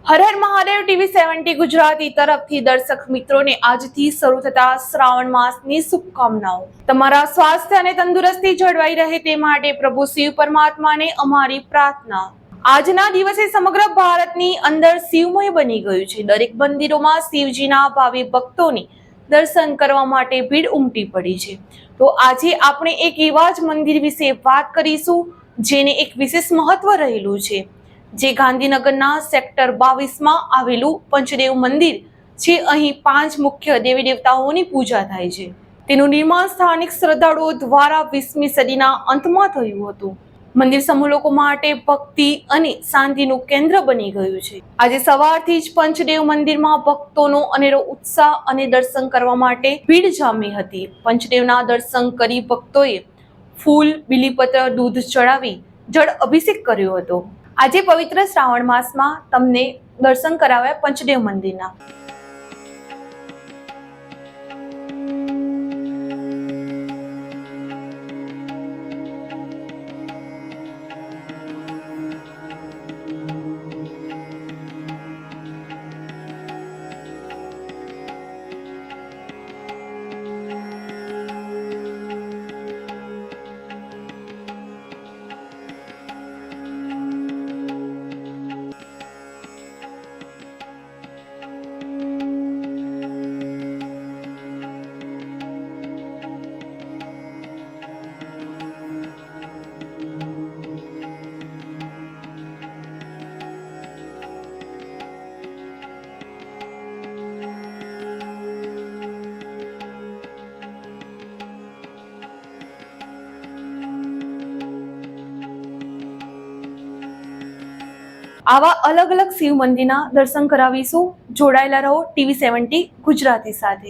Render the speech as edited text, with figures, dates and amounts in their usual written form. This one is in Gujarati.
હર હર મહાદેવ ટીવી 70 ગુજરાતી તરફથી દર્શક મિત્રોને આજથી શરૂ થતા શ્રાવણ માસની શુભકામનાઓ। તમારા સ્વાસ્થ્ય અને તંદુરસ્તી જળવાઈ રહે તે માટે પ્રભુ શિવ પરમાત્માને અમારી પ્રાર્થના। આજના દિવસે સમગ્ર ભારતની અંદર શિવમય બની ગયું છે। દરેક મંદિરોમાં શિવજીના ભાવિ ભક્તોની દર્શન કરવા માટે ભીડ ઉમટી પડી છે। તો આજે આપણે એક એવા જ મંદિર વિશે વાત કરીશું જેને એક વિશેષ મહત્વ રહેલું છે, જે ગાંધીનગરના સેક્ટર 22 માં આવેલું પંચદેવ મંદિર છે। અહીં 5 મુખ્ય દેવી દેવતાઓની પૂજા થાય છે। તેનું નિર્માણ સ્થાનિક શ્રદ્ધાળુઓ દ્વારા 20મી સદીના અંતમાં થયું હતું। મંદિર સમૂહ લોકો માટે ભક્તિ અને શાંતિનું કેન્દ્ર બની ગયું છે। આજે સવારથી જ પંચદેવ મંદિરમાં ભક્તોનો અનેરો ઉત્સાહ અને દર્શન કરવા માટે ભીડ જામી હતી। પંચદેવના દર્શન કરી ભક્તોએ ફૂલ, બીલીપત્ર, દૂધ ચડાવી જળ અભિષેક કર્યો હતો। આજે પવિત્ર શ્રાવણ માસમાં તમને દર્શન કરાવ્યા પંચદેવ મંદિરના। આવા અલગ અલગ શિવ મંદિરના દર્શન કરાવીશું। જોડાયેલા રહો ટીવી 70 ગુજરાતી સાથે।